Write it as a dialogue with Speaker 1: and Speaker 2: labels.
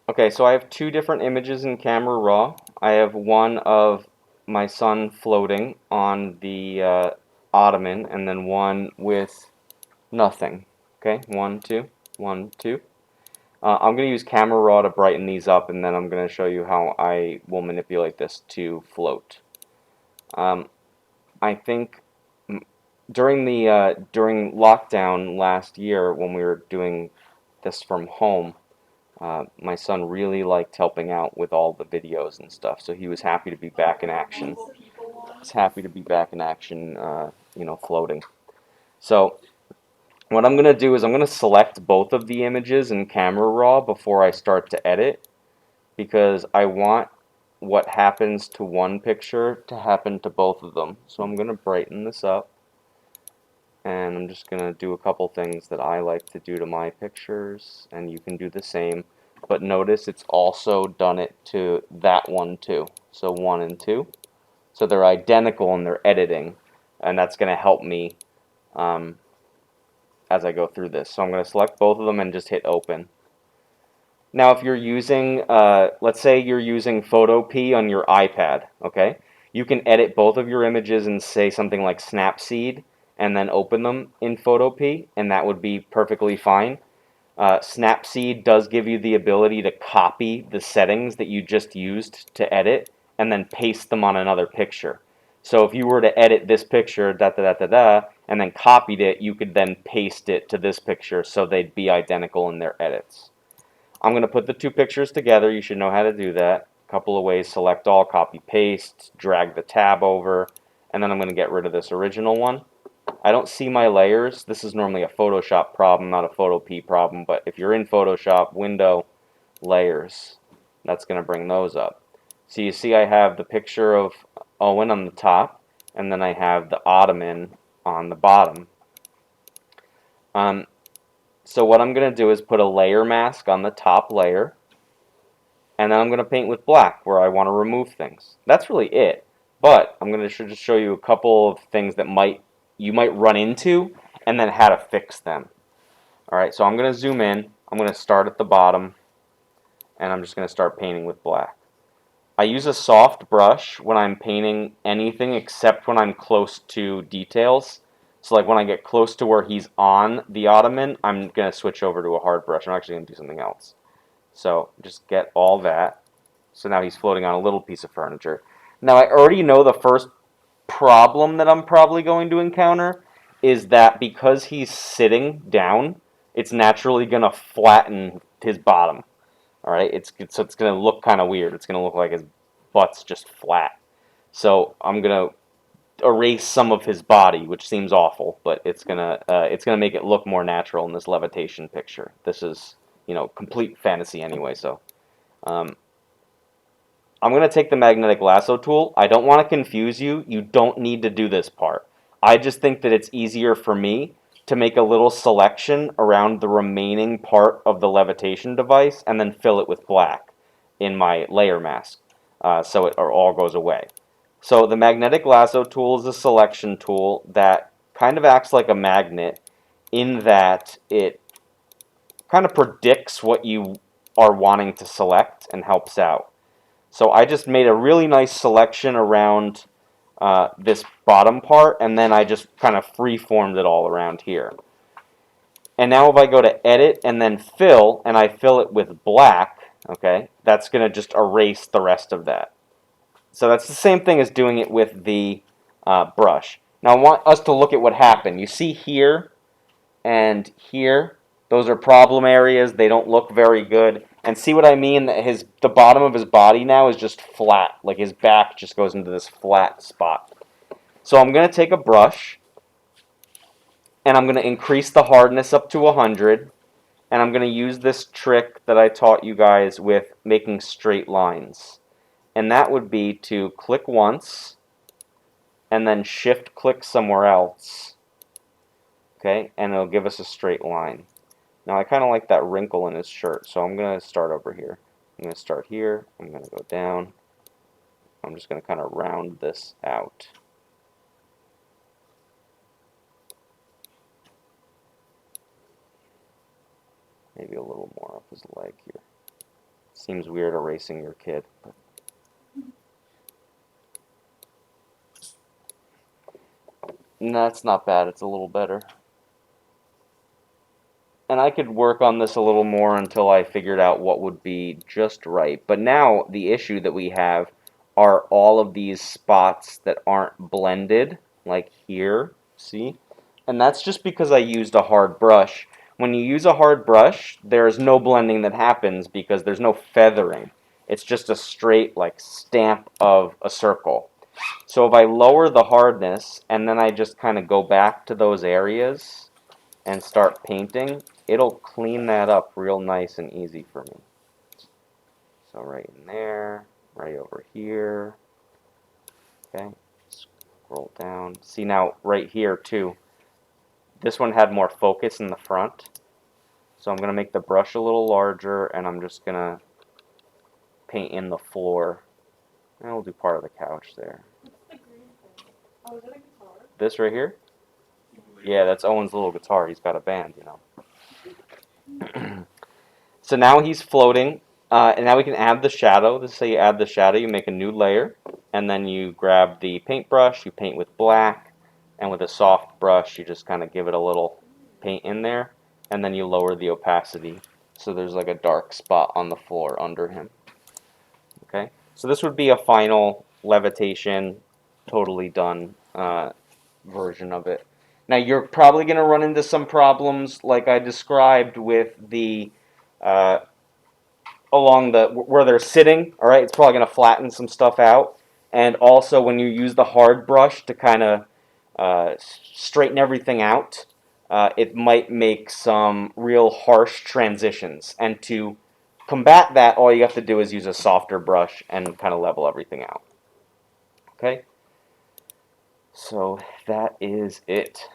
Speaker 1: Okay, so I have two different images in camera raw. I have one of my son floating on the ottoman, and then one with nothing. Okay, one, two, one, two. I'm going to use camera raw to brighten these up, and then I'm going to show you how I will manipulate this to float. Um, I think during lockdown last year when we were doing this from home, my son really liked helping out with all the videos and stuff, so he was happy to be back in action. He's happy to be back in action, floating. So what I'm going to do is I'm going to select both of the images in camera raw before I start to edit, because I want what happens to one picture to happen to both of them. So I'm going to brighten this up, and I'm just going to do a couple things that I like to do to my pictures, and you can do the same. But notice it's also done it to that one too. So 1 and 2. So they're identical in their editing, and that's going to help me um, as I go through this. So I'm going to select both of them and just hit open. Now if you're using, let's say you're using Photopea on your iPad, okay? You can edit both of your images and say something like Snapseed and then open them in Photopea, and that would be perfectly fine. Snapseed does give you the ability to copy the settings that you just used to edit and then paste them on another picture. So if you were to edit this picture, da da da da da, and then copied it, you could then paste it to this picture so they'd be identical in their edits. I'm going to put the two pictures together. You should know how to do that. A couple of ways: select all, copy paste, drag the tab over, and then I'm going to get rid of this original one. I don't see my layers. This is normally a Photoshop problem, not a Photopea problem, but if you're in Photoshop, Window, Layers, that's going to bring those up. So you see I have the picture of Owen on the top, and then I have the ottoman on the bottom. So what I'm going to do is put a layer mask on the top layer, and then I'm going to paint with black where I want to remove things. That's really it. But I'm going to just show you a couple of things that you might run into, and then how to fix them. Alright, so I'm going to zoom in. I'm going to start at the bottom, and I'm just going to start painting with black. I use a soft brush when I'm painting anything except when I'm close to details. So like when I get close to where he's on the ottoman, I'm going to switch over to a hard brush. I'm actually going to do something else. So just get all that. So now he's floating on a little piece of furniture. Now I already know the first problem that I'm probably going to encounter is that because he's sitting down, it's naturally going to flatten his bottom. All right, so it's going to look kind of weird. It's going to look like his butt's just flat. So I'm going to erase some of his body, which seems awful, but it's gonna make it look more natural in this levitation picture. This is complete fantasy anyway. So um, I'm going to take the magnetic lasso tool. I don't want to confuse you. You don't need to do this part. I just think that it's easier for me to make a little selection around the remaining part of the levitation device and then fill it with black in my layer mask so it all goes away. So the magnetic lasso tool is a selection tool that kind of acts like a magnet in that it kind of predicts what you are wanting to select and helps out. So I just made a really nice selection around this bottom part, and then I just kind of free-formed it all around here. And now if I go to edit and then fill, and I fill it with black, okay, that's going to just erase the rest of that. So that's the same thing as doing it with the brush. Now I want us to look at what happened. You see here and here, those are problem areas. They don't look very good. And see what I mean? That the bottom of his body now is just flat. Like his back just goes into this flat spot. So I'm going to take a brush, and I'm going to increase the hardness up to 100. And I'm going to use this trick that I taught you guys with making straight lines. And that would be to click once, and then shift click somewhere else. Okay, and it'll give us a straight line. Now I kind of like that wrinkle in his shirt, so I'm going to start over here. I'm going to start here, I'm going to go down. I'm just going to kind of round this out. Maybe a little more up his leg here. Seems weird erasing your kid. No, that's not bad. It's a little better. And I could work on this a little more until I figured out what would be just right. But now the issue that we have are all of these spots that aren't blended, like here, see? And that's just because I used a hard brush. When you use a hard brush, there's no blending that happens because there's no feathering. It's just a straight like stamp of a circle. So if I lower the hardness and then I just kind of go back to those areas and start painting, it'll clean that up real nice and easy for me. So right in there, right over here, okay, scroll down. See now right here too, this one had more focus in the front. So I'm going to make the brush a little larger and I'm just going to paint in the floor. And we'll do part of the couch there.
Speaker 2: What's the green thing? Oh, is that a guitar?
Speaker 1: This right here? Yeah, that's Owen's little guitar. He's got a band, you know. So now he's floating, and now we can add the shadow. This is how you add the shadow. You make a new layer, and then you grab the paintbrush, you paint with black, and with a soft brush, you just kind of give it a little paint in there, and then you lower the opacity so there's like a dark spot on the floor under him. Okay, so this would be a final Levitation, totally done version of it. Now you're probably going to run into some problems like I described with the along the where they're sitting. All right, it's probably going to flatten some stuff out, and also when you use the hard brush to kind of straighten everything out, it might make some real harsh transitions. And to combat that, all you have to do is use a softer brush and kind of level everything out. Okay, so that is it.